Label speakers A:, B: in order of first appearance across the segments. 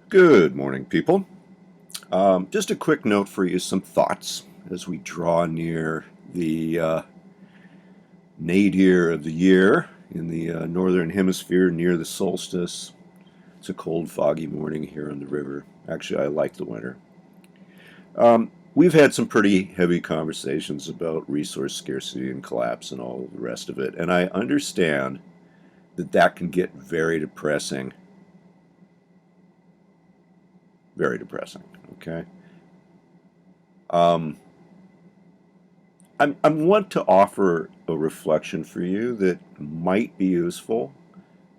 A: Good morning, people. Just a quick note for you, some thoughts as we draw near the nadir of the year in the northern hemisphere near the solstice. It's a cold, foggy morning here on the river. Actually, I like the winter. We've had some pretty heavy conversations about resource scarcity and collapse and all the rest of it, and I understand that that can get very depressing. Very depressing, okay? Um, I want to offer a reflection for you that might be useful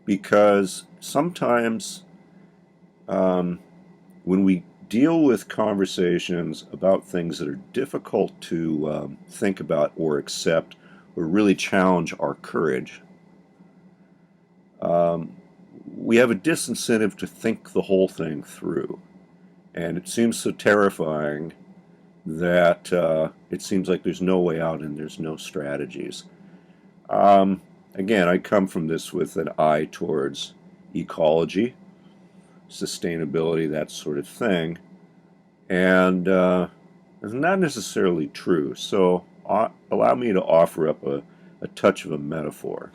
A: because sometimes when we deal with conversations about things that are difficult to think about or accept or really challenge our courage, we have a disincentive to think the whole thing through. And it seems so terrifying that it seems like there's no way out and there's no strategies. Again, I come from this with an eye towards ecology, sustainability, that sort of thing, and it's not necessarily true. So allow me to offer up a touch of a metaphor.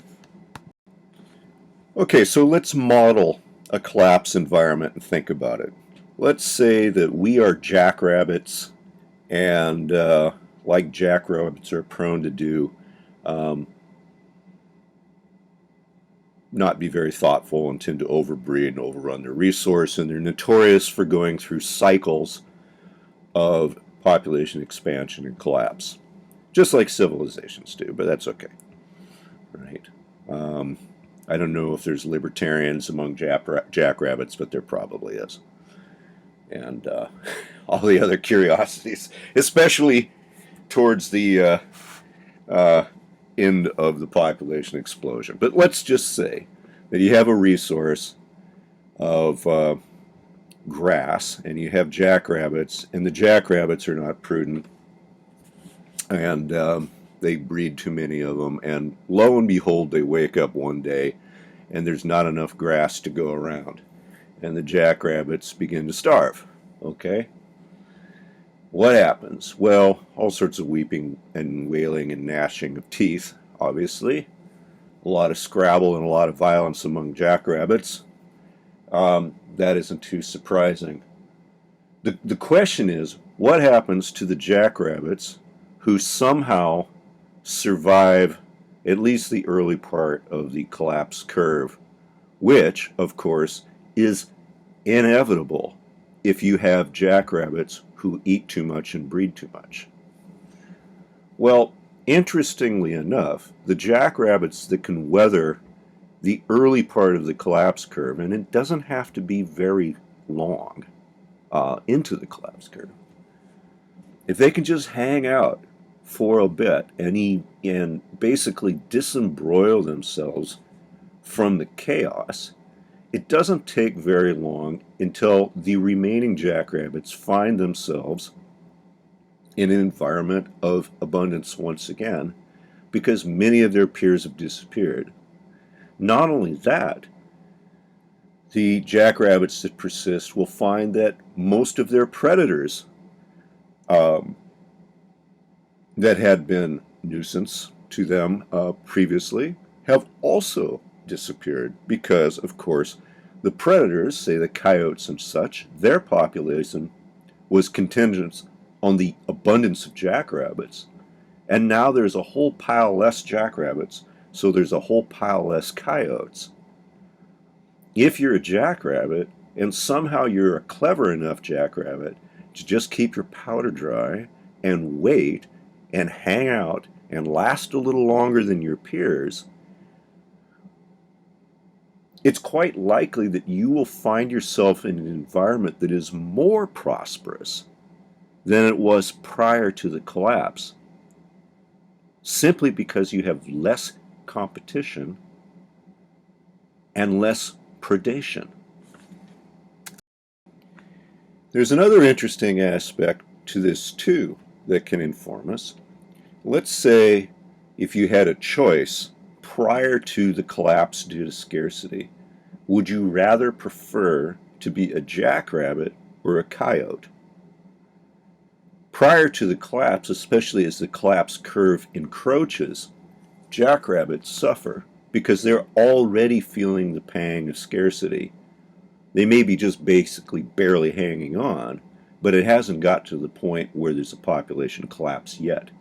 A: Okay, so let's model a collapse environment and think about it. Let's say that we are jackrabbits, and like jackrabbits are prone to do, um, not be very thoughtful and tend to overbreed and overrun their resource, and they're notorious for going through cycles of population expansion and collapse, just like civilizations do, but that's okay, right? I don't know if there's libertarians among jackrabbits, but there probably is. And all the other curiosities, especially towards the end of the population explosion. But let's just say that you have a resource of grass and you have jackrabbits, and the jackrabbits are not prudent, and they breed too many of them, and lo and behold, they wake up one day and there's not enough grass to go around, and the jackrabbits begin to starve. Okay? What happens? Well, all sorts of weeping and wailing and gnashing of teeth, obviously. A lot of scrabble and a lot of violence among jackrabbits. That isn't too surprising. The question is, what happens to the jackrabbits who somehow survive at least the early part of the collapse curve, which, of course, is inevitable if you have jackrabbits who eat too much and breed too much? Well, interestingly enough, the jackrabbits that can weather the early part of the collapse curve, and it doesn't have to be very long into the collapse curve, if they can just hang out for a bit and basically disembroil themselves from the chaos, it doesn't take very long until the remaining jackrabbits find themselves in an environment of abundance once again, because many of their peers have disappeared. Not only that, the jackrabbits that persist will find that most of their predators um, that had been nuisance to them previously have also disappeared because, of course, the predators, say the coyotes and such, their population was contingent on the abundance of jackrabbits. And now there's a whole pile less jackrabbits, so there's a whole pile less coyotes. If you're a jackrabbit, and somehow you're a clever enough jackrabbit to just keep your powder dry and wait and hang out and last a little longer than your peers, it's quite likely that you will find yourself in an environment that is more prosperous than it was prior to the collapse, simply because you have less competition and less predation. There's another interesting aspect to this too that can inform us. Let's say if you had a choice prior to the collapse due to scarcity, would you rather prefer to be a jackrabbit or a coyote. Prior to the collapse, especially as the collapse curve encroaches, jackrabbits suffer because they're already feeling the pang of scarcity. They may be just basically barely hanging on, but it hasn't got to the point where there's a population collapse yet.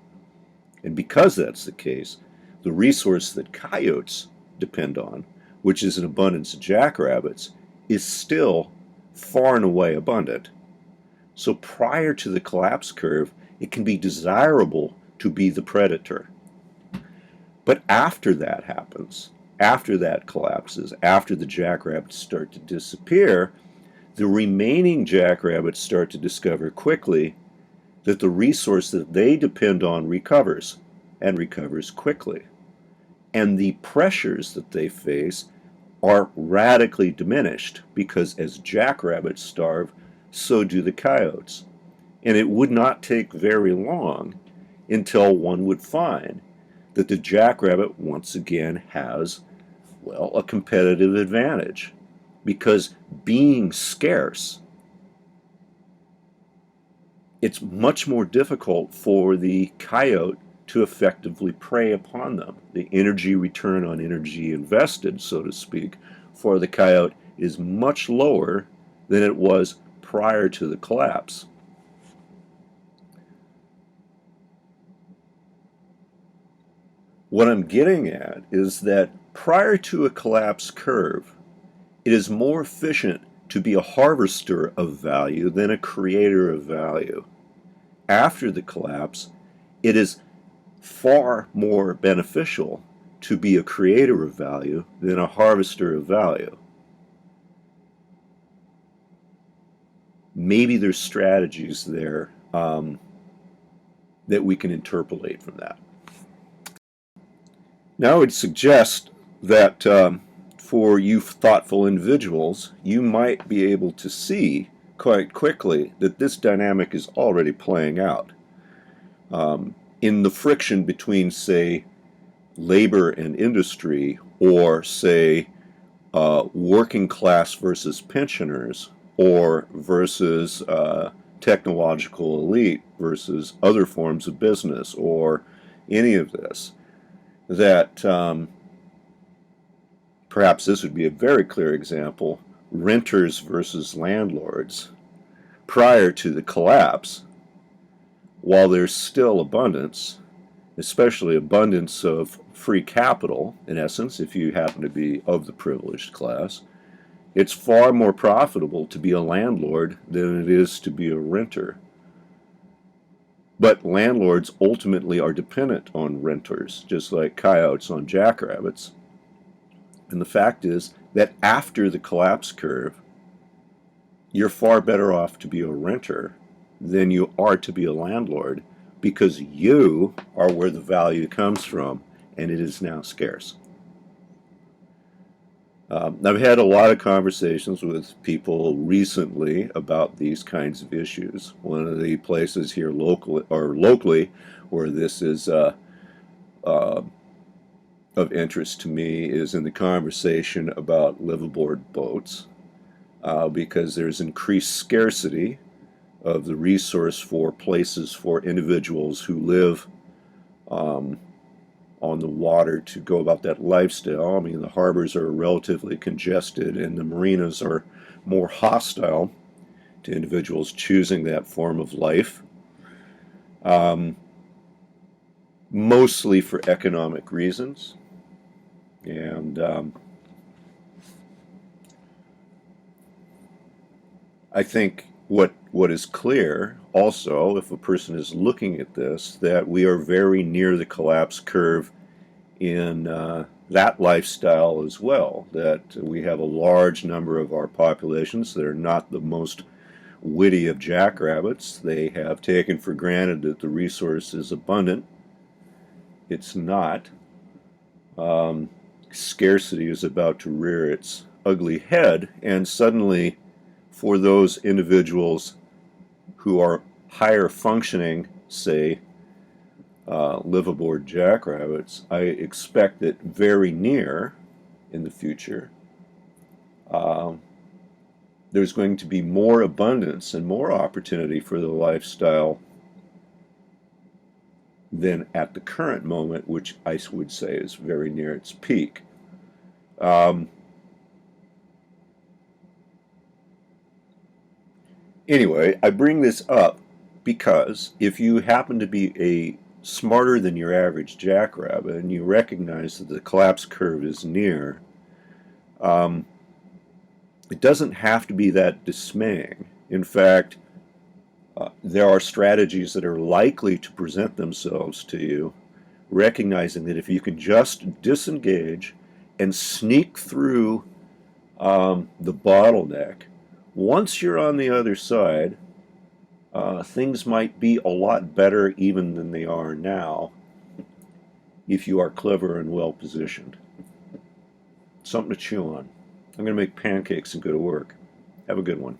A: And because that's the case, the resource that coyotes depend on, which is an abundance of jackrabbits, is still far and away abundant. So prior to the collapse curve, it can be desirable to be the predator. But after that happens, after that collapses, after the jackrabbits start to disappear, the remaining jackrabbits start to discover quickly that the resource that they depend on recovers, and recovers quickly. And the pressures that they face are radically diminished because as jackrabbits starve, so do the coyotes. And it would not take very long until one would find that the jackrabbit once again has, well, a competitive advantage. Because being scarce, it's much more difficult for the coyote to effectively prey upon them. The energy return on energy invested, so to speak, for the coyote is much lower than it was prior to the collapse. What I'm getting at is that prior to a collapse curve, it is more efficient to be a harvester of value than a creator of value. After the collapse, it is far more beneficial to be a creator of value than a harvester of value. Maybe there's strategies there that we can interpolate from that. Now I would suggest that for you thoughtful individuals, you might be able to see quite quickly that this dynamic is already playing out. In the friction between, say, labor and industry, or, say, working class versus pensioners, or versus technological elite versus other forms of business, or any of this, that perhaps this would be a very clear example, renters versus landlords. Prior to the collapse, while there's still abundance, especially abundance of free capital, in essence, if you happen to be of the privileged class, it's far more profitable to be a landlord than it is to be a renter. But landlords ultimately are dependent on renters, just like coyotes on jackrabbits. And the fact is that after the collapse curve, you're far better off to be a renter than you are to be a landlord, because you are where the value comes from, and it is now scarce. I've had a lot of conversations with people recently about these kinds of issues. One of the places here locally where this is of interest to me is in the conversation about liveaboard boats, because there's increased scarcity of the resource for places for individuals who live on the water to go about that lifestyle. I mean, the harbors are relatively congested and the marinas are more hostile to individuals choosing that form of life, mostly for economic reasons. And I think what is clear also, if a person is looking at this, that we are very near the collapse curve in that lifestyle as well, that we have a large number of our populations that are not the most witty of jackrabbits. They have taken for granted that the resource is abundant. It's not. Scarcity is about to rear its ugly head, and suddenly for those individuals who are higher functioning, say, liveaboard jackrabbits, I expect that very near in the future, there's going to be more abundance and more opportunity for the lifestyle than at the current moment, which I would say is very near its peak. Anyway, I bring this up because if you happen to be a smarter than your average jackrabbit and you recognize that the collapse curve is near, it doesn't have to be that dismaying. In fact, there are strategies that are likely to present themselves to you, recognizing that if you can just disengage and sneak through the bottleneck, once you're on the other side, things might be a lot better even than they are now if you are clever and well positioned. Something to chew on. I'm going to make pancakes and go to work. Have a good one.